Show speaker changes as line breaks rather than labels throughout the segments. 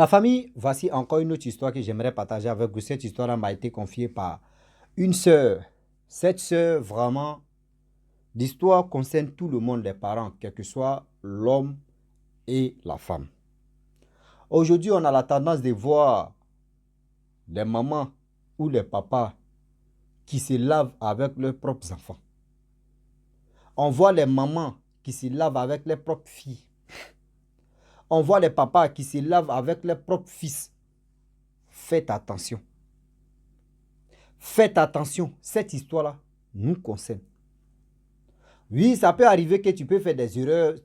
La famille, voici encore une autre histoire que j'aimerais partager avec vous. Cette histoire m'a été confiée par une sœur. Cette sœur, vraiment, l'histoire concerne tout le monde, les parents, quel que soit l'homme et la femme. Aujourd'hui, on a la tendance de voir les mamans ou les papas qui se lavent avec leurs propres enfants. On voit les mamans qui se lavent avec leurs propres filles. On voit les papas qui se lavent avec leurs propres fils. Faites attention. Faites attention, cette histoire-là nous concerne. Oui, ça peut arriver que tu peux faire des erreurs.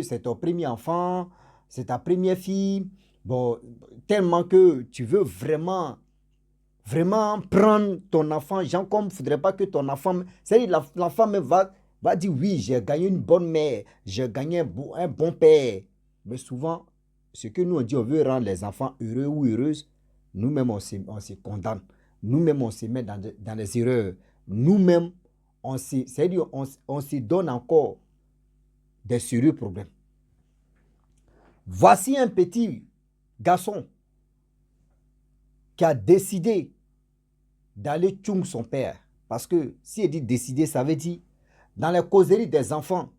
C'est ton premier enfant, c'est ta première fille. Bon, tellement que tu veux vraiment prendre ton enfant. Genre comme il ne faudrait pas que ton enfant... C'est-à-dire l'enfant va dire oui, j'ai gagné une bonne mère, j'ai gagné un bon père. Mais souvent, ce que nous on dit, on veut rendre les enfants heureux ou heureuses, nous-mêmes on se condamne. Nous-mêmes on se met dans les erreurs. Nous-mêmes, c'est-à-dire on se donne encore des sérieux problèmes. Voici un petit garçon qui a décidé d'aller tchoum son père. Parce que si il dit décider, ça veut dire, dans les causeries des enfants,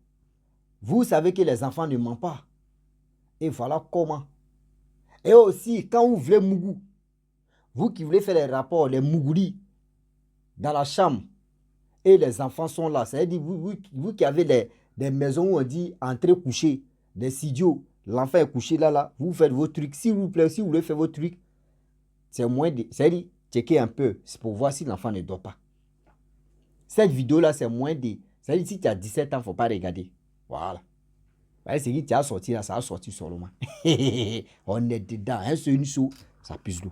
vous savez que les enfants ne mentent pas. Et voilà comment. Et aussi, quand vous voulez mougou, vous qui voulez faire les rapports, les mougouris, dans la chambre, et les enfants sont là. C'est-à-dire, vous qui avez des maisons où on dit entrer coucher, des studios, l'enfant est couché là, vous faites vos trucs. S'il vous plaît, si vous voulez faire vos trucs, c'est moins de... C'est-à-dire, checker un peu, c'est pour voir si l'enfant ne dort pas. Cette vidéo-là, c'est moins de... C'est-à-dire, si tu as 17 ans, il ne faut pas regarder. Voilà. C'est que tu as sorti là, ça a sorti seulement. On est dedans. Un seul, une sou, ça pisse l'eau.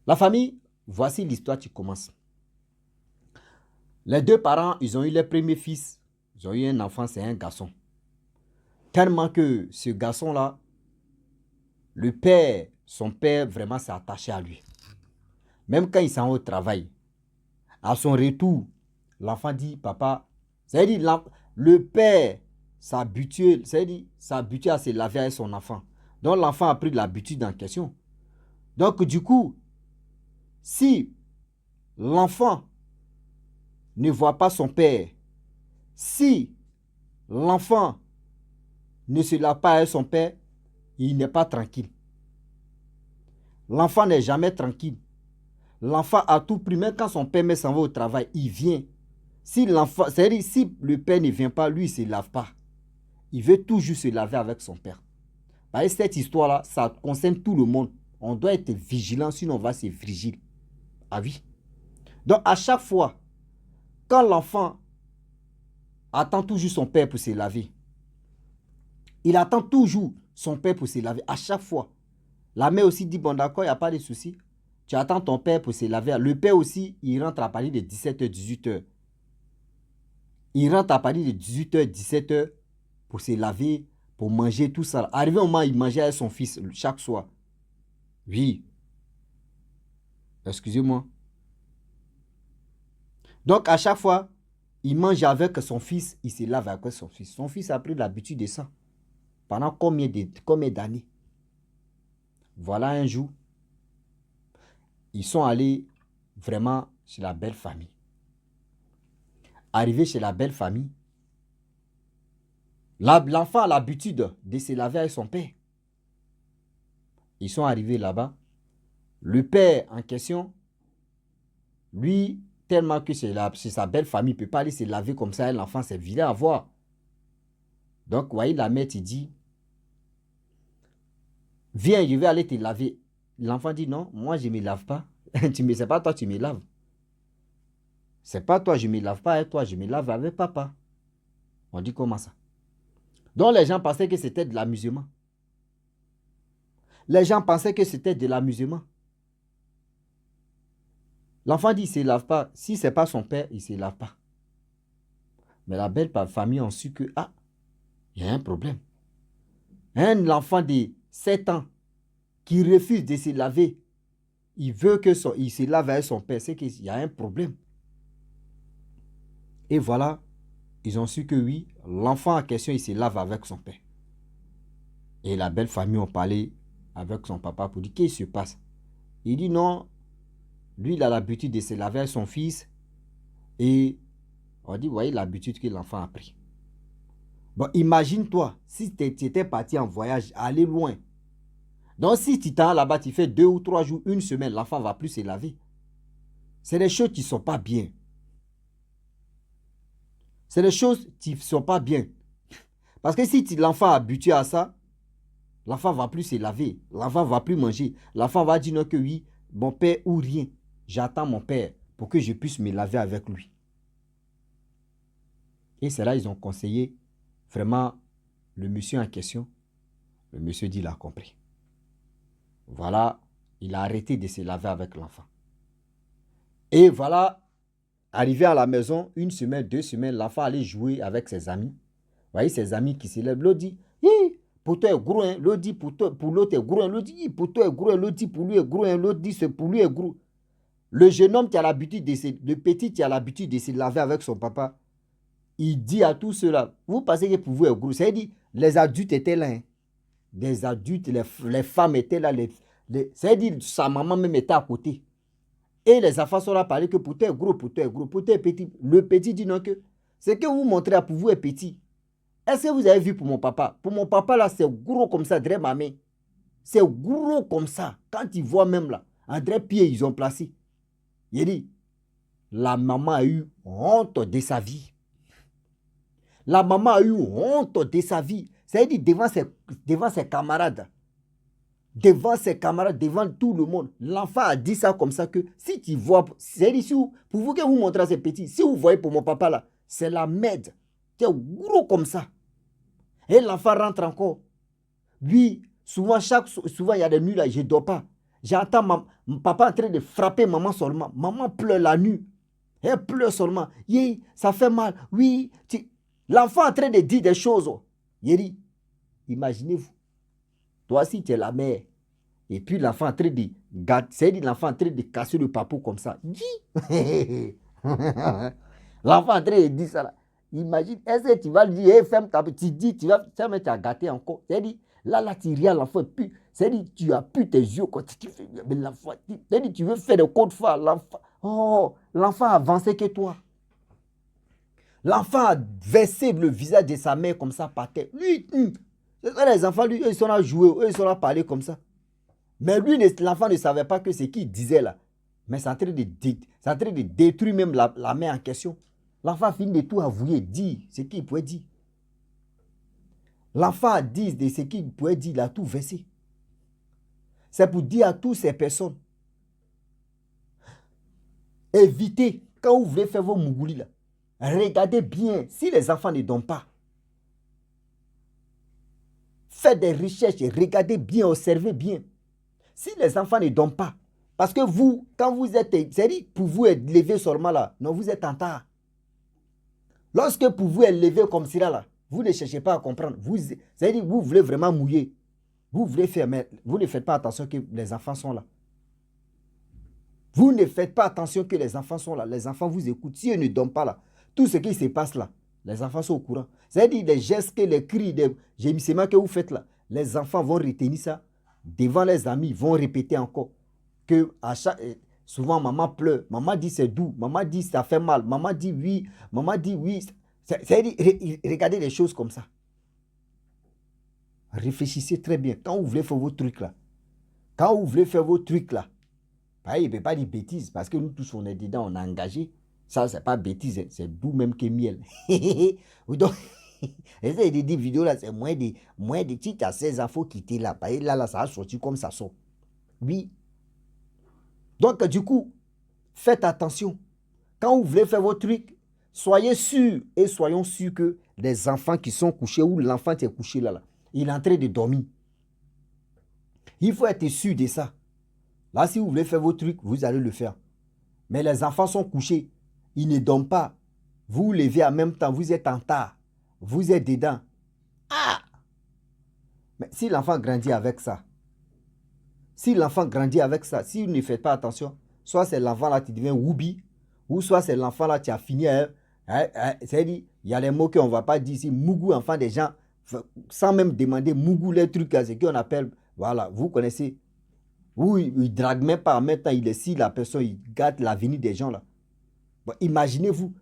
La famille, voici l'histoire qui commence. Les deux parents, ils ont eu leur premier fils. Ils ont eu un enfant, c'est un garçon. Tellement que ce garçon-là, le père, son père vraiment s'est attaché à lui. Même quand il s'en va au travail, à son retour, l'enfant dit, papa, c'est-à-dire le père s'habitue, c'est-à-dire s'habitue à se laver avec son enfant. Donc l'enfant a pris l'habitude en question. Donc du coup, si l'enfant ne voit pas son père, si l'enfant ne se lave pas avec son père, il n'est pas tranquille. L'enfant n'est jamais tranquille. L'enfant a tout pris, même quand son père s'en va au travail, il vient. Si l'enfant, c'est-à-dire si le père ne vient pas, lui, il ne se lave pas. Il veut toujours se laver avec son père. Et cette histoire-là, ça concerne tout le monde. On doit être vigilant, sinon on va se frigir. Ah oui. Donc à chaque fois, quand l'enfant attend toujours son père pour se laver, il attend toujours son père pour se laver, à chaque fois. La mère aussi dit, bon d'accord, il n'y a pas de souci. Tu attends ton père pour se laver. Le père aussi, il rentre à partir de 17h, 18h. Il rentre à partir de 18h, 17h pour se laver, pour manger, tout ça. Arrivé au moment, il mangeait avec son fils chaque soir. Oui. Excusez-moi. Donc, à chaque fois, il mange avec son fils, il se lave avec son fils. Son fils a pris l'habitude de ça. Pendant combien d'années? Voilà un jour, ils sont allés vraiment chez la belle famille. Arrivé chez la belle famille, l'enfant a l'habitude de se laver avec son père. Ils sont arrivés là-bas. Le père en question, lui, tellement que c'est sa belle famille, il ne peut pas aller se laver comme ça. L'enfant, c'est vilain à voir. Donc, vous voyez, la mère te dit, viens, je vais aller te laver. L'enfant dit, non, moi, je ne me lave pas. C'est pas toi, tu me laves. C'est pas toi, je ne me lave pas avec toi, je me lave avec papa. On dit comment ça? Donc, les gens pensaient que c'était de l'amusement. Les gens pensaient que c'était de l'amusement. L'enfant dit, il ne se lave pas. Si ce n'est pas son père, il ne se lave pas. Mais la belle famille a su que, ah, il y a un problème. Un enfant de 7 ans qui refuse de se laver, il veut qu'il se lave avec son père, c'est qu'il y a un problème. Et voilà, ils ont su que oui, l'enfant en question, il se lave avec son père. Et la belle famille a parlé avec son papa pour dire qu'est-ce qui se passe. Il dit non, lui il a l'habitude de se laver avec son fils et on dit, vous voyez l'habitude que l'enfant a pris. Bon, imagine-toi, si tu étais parti en voyage, aller loin. Donc, si tu t'en là-bas, tu fais 2 ou 3 jours, une semaine, l'enfant ne va plus se laver. C'est des choses qui ne sont pas bien. C'est des choses qui ne sont pas bien. Parce que si l'enfant est habitué à ça, l'enfant ne va plus se laver. L'enfant ne va plus manger. L'enfant va dire non que oui, mon père ou rien. J'attends mon père pour que je puisse me laver avec lui. Et c'est là qu'ils ont conseillé vraiment le monsieur en question. Le monsieur dit, il a compris. Voilà, il a arrêté de se laver avec l'enfant. Et voilà, arrivé à la maison, 1 semaine, 2 semaines, l'enfant allait jouer avec ses amis. Vous voyez, ses amis qui se lèvent, l'autre dit, pour toi est gros, hein. L'autre dit, pour l'autre est gros, hein. L'autre dit, pour toi est gros, hein. L'autre dit, pour lui est gros, hein. L'autre dit, pour lui est gros. Le jeune homme qui a l'habitude le petit qui a l'habitude de se laver avec son papa, il dit à tout cela, vous pensez que pour vous est gros. C'est-à-dire, les adultes étaient là. Hein. Les adultes, les femmes étaient là. C'est-à-dire, sa maman même était à côté. Et les enfants sont là parler que pour toi est gros, pour toi est gros, pour toi est petit. Le petit dit non que ce que vous montrez pour vous est petit. Est-ce que vous avez vu pour mon papa? Pour mon papa là, c'est gros comme ça, André Mamé. C'est gros comme ça. Quand ils voient même là, André pied, ils ont placé. Il dit, la maman a eu honte de sa vie. La maman a eu honte de sa vie. C'est-à-dire devant ses camarades. Devant ses camarades, devant tout le monde. L'enfant a dit ça comme ça que si tu vois, c'est-à-dire si pour vous que vous montrez à ces petits, si vous voyez pour mon papa là, c'est la merde. C'est gros comme ça. Et l'enfant rentre encore. Oui, souvent il y a des nuits là, je ne dors pas. J'entends mon papa en train de frapper maman seulement. Maman pleure la nuit. Elle pleure seulement. Ça fait mal. Oui. L'enfant en train de dire des choses. Yéri, imaginez-vous. Toi aussi, tu es la mère. Et puis l'enfant en train de l'enfant en train de casser le papou comme ça. L'enfant en train de dire ça là. Imagine, est-ce que tu vas lui dire, ferme ta bouche, tu dis, tu vas gâter encore. C'est-à-dire, là, tu ris à l'enfant, puis, c'est-à-dire, tu appuies tes yeux quand tu fais, mais l'enfant, c'est-à-dire, tu veux faire des codes forts, l'enfant a avancé que toi. L'enfant a versé le visage de sa mère comme ça par terre. Lui, les enfants, lui, ils sont là jouer, eux, ils sont là parler comme ça. Mais lui, l'enfant ne savait pas que ce qu'il disait là. Mais c'est en train de détruire même la mère en question. L'enfant finit de tout avouer, dit ce qu'il pouvait dire. L'enfant a dit de ce qu'il pouvait dire, il a tout versé. C'est pour dire à toutes ces personnes, évitez, quand vous voulez faire vos mougoulis là, regardez bien, si les enfants ne dorment pas, faites des recherches, regardez bien, observez bien. Si les enfants ne dorment pas, parce que vous, quand vous êtes, c'est-à-dire pour vous être levé seulement là, non, vous êtes en retard. Lorsque pour vous être levé comme cela là, vous ne cherchez pas à comprendre. C'est-à-dire vous voulez vraiment mouiller. Vous voulez faire, mais vous ne faites pas attention que les enfants sont là. Vous ne faites pas attention que les enfants sont là. Les enfants vous écoutent. Si ils ne dorment pas là, tout ce qui se passe là, les enfants sont au courant. C'est-à-dire les gestes, les cris, les gémissements que vous faites là, les enfants vont retenir ça. Devant les amis, ils vont répéter encore. Que souvent, maman pleure. Maman dit c'est doux. Maman dit ça fait mal. Maman dit oui. Maman dit oui. C'est-à-dire, regardez les choses comme ça. Réfléchissez très bien. Quand vous voulez faire vos trucs là, il ne peut pas dire bêtises parce que nous tous on est dedans, on est engagé. Ça, c'est pas bêtise, c'est doux même que miel. Donc, essayez de dire vidéo là, c'est moins de si tu as 16 ans, il faut quitter là. Là, ça a sorti comme ça sort. Oui. Donc, du coup, faites attention. Quand vous voulez faire vos trucs, soyez sûrs et soyons sûrs que les enfants qui sont couchés ou l'enfant qui est couché là, il est en train de dormir. Il faut être sûr de ça. Là, si vous voulez faire vos trucs, vous allez le faire. Mais les enfants sont couchés. Ils ne dorment pas. Vous vous levez en même temps. Vous êtes en retard. Vous êtes dedans. Ah! Mais si l'enfant grandit avec ça, si vous ne faites pas attention, soit c'est l'enfant là qui devient woubi, ou soit c'est l'enfant là qui a fini. C'est-à-dire, il y a les mots qu'on ne va pas dire ici. Mougou, enfant des gens, sans même demander Mougou, les trucs, c'est qu'on appelle Voilà, vous connaissez. Oui, il ne drague même pas. En même temps, il est si la personne, il gâte l'avenir des gens là. Bon, imaginez-vous,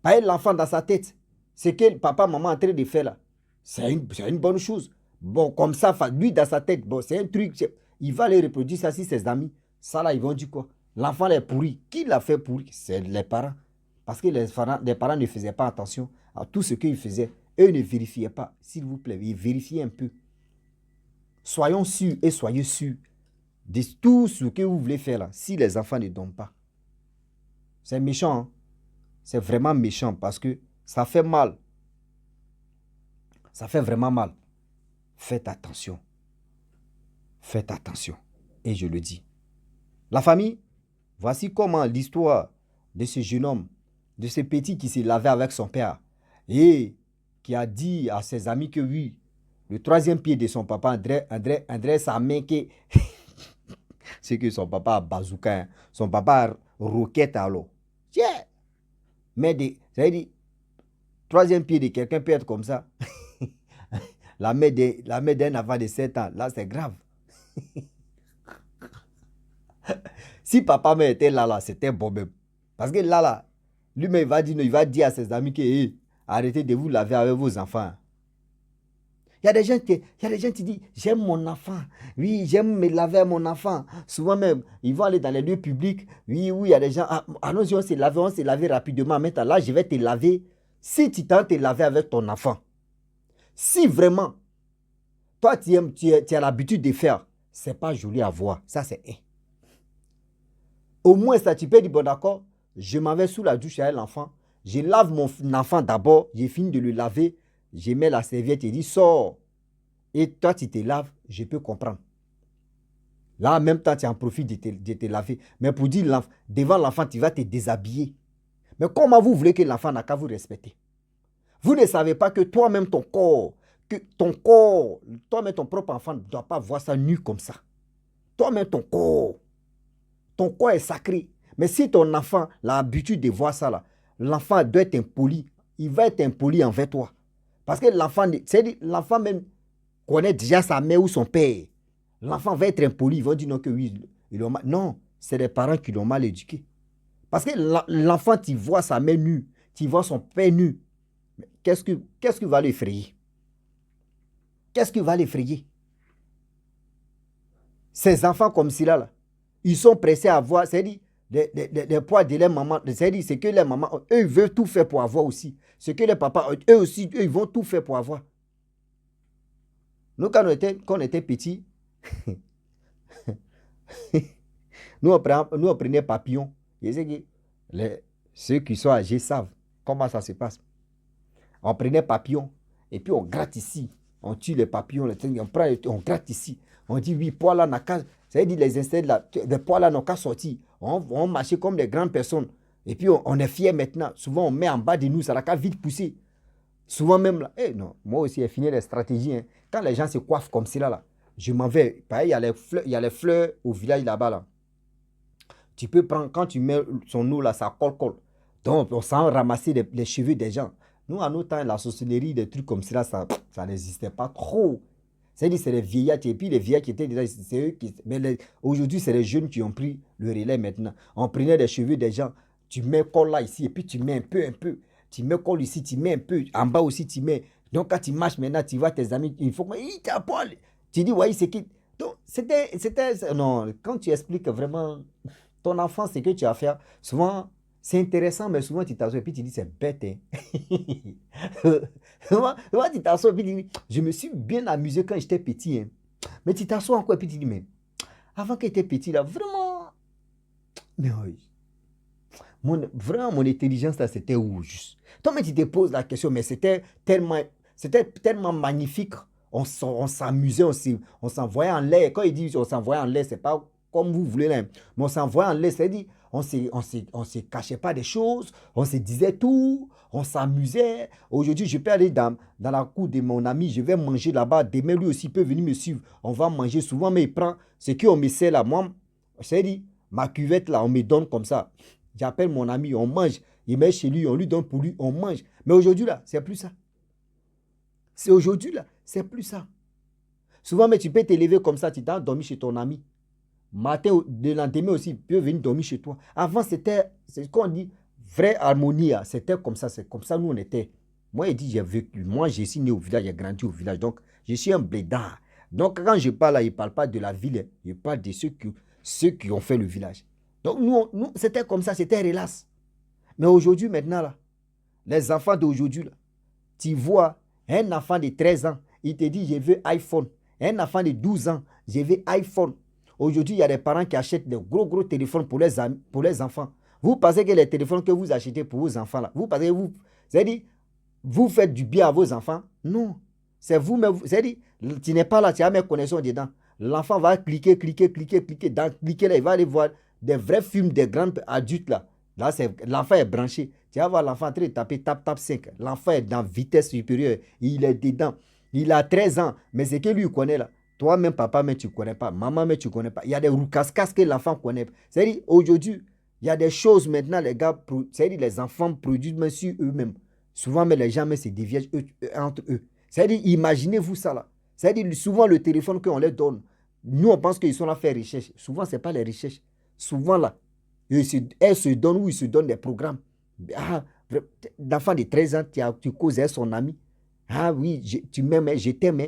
pas l'enfant dans sa tête. Ce que papa, maman est en train de faire là, c'est une bonne chose. Bon, comme ça, lui dans sa tête, bon, c'est un truc. Il va les reproduire ça si ses amis. Ça là, ils vont dire quoi? L'enfant est pourri. Qui l'a fait pourri? C'est les parents. Parce que les parents ne faisaient pas attention à tout ce qu'ils faisaient. Eux ne vérifiaient pas. S'il vous plaît, vérifiez un peu. Soyons sûrs et soyez sûrs de tout ce que vous voulez faire là, si les enfants ne dorment pas. C'est méchant, hein? C'est vraiment méchant parce que ça fait mal. Ça fait vraiment mal. Faites attention. Faites attention. Et je le dis. La famille, voici comment l'histoire de ce jeune homme, de ce petit qui s'est lavé avec son père et qui a dit à ses amis que oui, le troisième pied de son papa, André sa main que c'est que son papa a bazooka, hein. Son papa a roquette alors. Tiens, mais ça veut dire, troisième pied de quelqu'un peut être comme ça. La main d'un enfant de 7 ans, là c'est grave. Si papa était là, c'était bon même. Parce que là, lui-même il va dire à ses amis que hey, arrêtez de vous laver avec vos enfants. Il y a des gens qui disent, j'aime mon enfant. Oui, j'aime me laver à mon enfant. Souvent même, ils vont aller dans les lieux publics. Oui, il y a des gens, allons-y, on s'est lavé rapidement. Maintenant, là, je vais te laver. Si tu tentes de te laver avec ton enfant, si vraiment, toi, tu as l'habitude de faire, c'est pas joli à voir. Ça, c'est un. Au moins, ça, tu peux dire, bon, d'accord, je m'en vais sous la douche avec l'enfant. Je lave mon enfant d'abord. J'ai fini de le laver. Je mets la serviette et dis, sors. Et toi, tu te laves, je peux comprendre. Là, en même temps, tu en profites de te laver. Mais pour dire, devant l'enfant, tu vas te déshabiller. Mais comment vous voulez que l'enfant n'a qu'à vous respecter? Vous ne savez pas que toi-même, ton corps, toi-même, ton propre enfant ne doit pas voir ça nu comme ça. Toi-même, ton corps est sacré. Mais si ton enfant a l'habitude de voir ça, là, l'enfant doit être impoli. Il va être impoli envers toi. Parce que l'enfant même connaît déjà sa mère ou son père. L'enfant va être impoli. Ils vont dire non que oui, non, c'est les parents qui l'ont mal éduqué. Parce que l'enfant, tu vois sa mère nue, tu vois son père nu. Qu'est-ce qui va l'effrayer? Qu'est-ce qui va l'effrayer? Ces enfants comme ceux-là, ils sont pressés à voir, c'est-à-dire des poids de leur maman. C'est-à-dire c'est que les mamans, eux, ils veulent tout faire pour avoir aussi. Ce que les papas, eux aussi, eux, ils vont tout faire pour avoir. Nous, quand on était petits, nous, on prenait papillon. Et c'est que ceux qui sont âgés savent comment ça se passe. On prenait papillon et puis on gratte ici. On tue les papillons, on gratte ici. On dit oui, poids là, ça veut dire les insectes là, les poids là n'ont qu'à sortir. On marchait comme des grandes personnes. Et puis on est fiers maintenant. Souvent on met en bas de nous, ça n'a qu'à vite pousser. Souvent même là, non, moi aussi j'ai fini les stratégies. Hein. Quand les gens se coiffent comme cela là, je m'en vais. Pareil, il y a les fleurs au village là-bas là. Tu peux prendre, quand tu mets son eau là, ça colle. Donc on s'en ramasser les cheveux des gens. Nous, à nos temps, la sorcellerie, des trucs comme ça, ça n'existait pas trop. C'est-à-dire, c'est les vieillards, et puis les vieillards qui étaient déjà, c'est eux qui... Mais aujourd'hui, c'est les jeunes qui ont pris le relais maintenant. On prenait les cheveux des gens, tu mets col là ici, et puis tu mets un peu. Tu mets col ici, tu mets un peu. En bas aussi, tu mets. Donc, quand tu marches maintenant, tu vois tes amis, il faut que... t'es à poil. Tu dis, ouais, c'est qui? Donc, non, quand tu expliques vraiment ton enfant, ce que tu as fait, souvent... C'est intéressant, mais souvent tu t'assois et puis tu dis c'est bête. Hein? Souvent tu t'assois et puis tu dis je me suis bien amusé quand j'étais petit. Hein? Mais tu t'assois encore et puis tu dis mais avant que j'étais petit là, vraiment. Mais oui. Vraiment, mon intelligence là, c'était où juste? Toi-même tu te poses la question, mais c'était tellement magnifique. On s'amusait, on s'envoyait en l'air. Quand il dit on s'envoyait en l'air, c'est pas comme vous voulez là. Mais on s'envoyait en l'air, c'est-à-dire on se cachait pas des choses, on se disait tout, on s'amusait. Aujourd'hui, je peux aller dans la cour de mon ami, je vais manger là-bas. Demain, lui aussi peut venir me suivre. On va manger souvent, mais il prend ce qu'on me sert là. Moi, c'est-à-dire, ma cuvette là, on me donne comme ça. J'appelle mon ami, on mange. Il met chez lui, on lui donne pour lui, on mange. Mais aujourd'hui là, c'est plus ça. C'est aujourd'hui là, c'est plus ça. Souvent, mais tu peux t'élever comme ça, tu t'as dormi chez ton ami. Matin, le lendemain aussi, il peut venir dormir chez toi. Avant, c'est ce qu'on dit, vraie harmonie. C'était comme ça, c'est comme ça nous on était. Moi, il dit, j'ai vécu. Moi, je suis né au village, j'ai grandi au village. Donc, je suis un blédard. Donc, quand je parle là, il ne parle pas de la ville. Il parle de ceux qui ont fait le village. Donc, nous c'était comme ça, c'était relax. Mais aujourd'hui, maintenant, là, les enfants d'aujourd'hui, là, tu vois un enfant de 13 ans, il te dit, je veux iPhone. Un enfant de 12 ans, je veux iPhone. Aujourd'hui, il y a des parents qui achètent des gros téléphones pour les enfants. Vous pensez que les téléphones que vous achetez pour vos enfants, là, vous pensez que c'est-à-dire, vous faites du bien à vos enfants? Non. C'est vous-même. C'est-à-dire, tu n'es pas là, tu as mes connexions dedans. L'enfant va cliquer. Dans cliquer là, il va aller voir des vrais films des grands adultes là. Là, l'enfant est branché. Tu vas voir l'enfant en train de taper, tape 5. L'enfant est dans vitesse supérieure. Il est dedans. Il a 13 ans. Mais c'est que lui, il connaît là. Toi-même, papa, mais tu ne connais pas. Maman, mais tu ne connais pas. Il y a des roucascas que l'enfant connaît. C'est-à-dire, aujourd'hui, il y a des choses maintenant, les gars, c'est-à-dire les enfants produisent même sur eux-mêmes. Souvent, mais les gens se déviennent entre eux. C'est-à-dire, imaginez-vous ça là. C'est-à-dire, souvent, le téléphone qu'on leur donne, nous, on pense qu'ils sont là à faire recherche. Souvent, ce n'est pas les recherches. Souvent, là, elles se donnent ou ils se donnent des programmes. Ah, d'enfant de 13 ans, tu causes à son ami. Ah oui, tu m'aimes, je t'aime.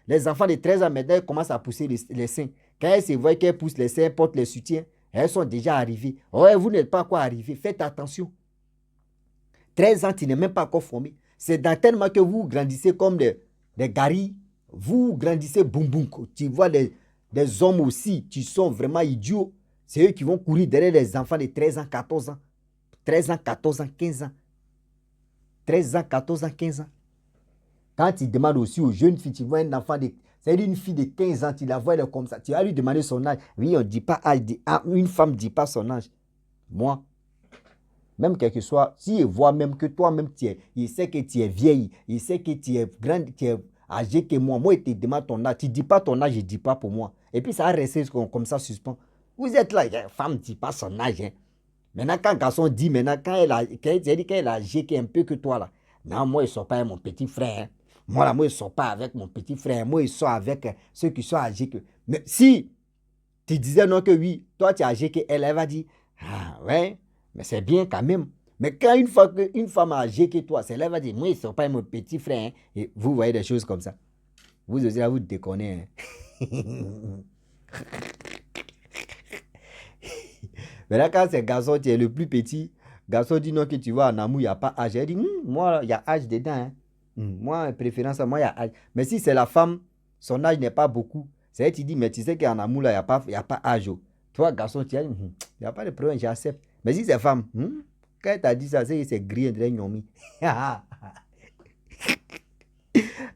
Les enfants de 13 ans, maintenant, commencent à pousser les seins. Quand elles se voient qu'elles poussent les seins, elles portent les soutiens, elles sont déjà arrivées. Ouais, vous n'êtes pas encore arrivés. Faites attention. 13 ans, tu n'es même pas encore formé. C'est dans tellement que vous grandissez comme des garis. Vous grandissez boum boum. Tu vois des hommes aussi qui sont vraiment idiots. C'est eux qui vont courir derrière les enfants de 13 ans, 14 ans. 13 ans, 14 ans, 15 ans. 13 ans, 14 ans, 15 ans. Quand tu demandes aussi aux jeunes filles, tu vois un enfant de... C'est une fille de 15 ans, tu la vois, elle est comme ça. Tu vas lui demander son âge. Oui, on ne dit pas âge. Une femme ne dit pas son âge. Moi, même quel que soit, s'il voit même que toi-même, il sait que tu es vieille, il sait que tu es grande, tu es âgé que moi, il te demande ton âge. Tu ne dis pas ton âge, je ne dis pas pour moi. Et puis ça va rester comme ça, suspens. Vous êtes là, une femme ne dit pas son âge. Hein. Maintenant, quand le garçon dit, maintenant, quand elle est âgée un peu que toi, là, non, moi, je ne sors pas avec mon petit frère. Hein. Moi, là, moi, je ne sors pas avec mon petit frère. Moi, je sors avec ceux qui sont âgés que... Mais si tu disais non que oui, toi, tu es âgé qu'elle, elle va dire, ah ouais, mais c'est bien quand même. Mais quand une femme âgée que toi, c'est là, elle va dire, moi, je ne sors pas avec mon petit frère. Hein. Et vous voyez des choses comme ça. Vous aussi, là, vous déconnez. Hein. Maintenant, quand c'est garçon, tu es le plus petit, garçon dit non que tu vois en amour, il n'y a pas âge. Elle dit, moi, il y a âge dedans. Hein. Moi, préférence, moi, il y a âge. Mais si c'est la femme, son âge n'est pas beaucoup. C'est elle qui dit, mais tu sais qu'en amour, là, il n'y a pas âge. Toi, garçon, tu as dit, il n'y a pas de problème, j'accepte. Mais si c'est femme, quand elle t'a dit ça, c'est gris, de l'ignomi.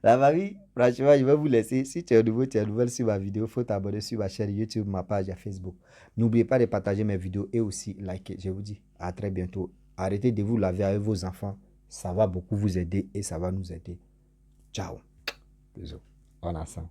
La famille, franchement, je vais vous laisser. Si tu es nouveau, tu es nouvelle sur ma vidéo, il faut t'abonner sur ma chaîne YouTube, ma page à Facebook. N'oubliez pas de partager mes vidéos et aussi liker. Je vous dis à très bientôt. Arrêtez de vous laver avec vos enfants. Ça va beaucoup vous aider et ça va nous aider. Ciao. Bisous. On a ça.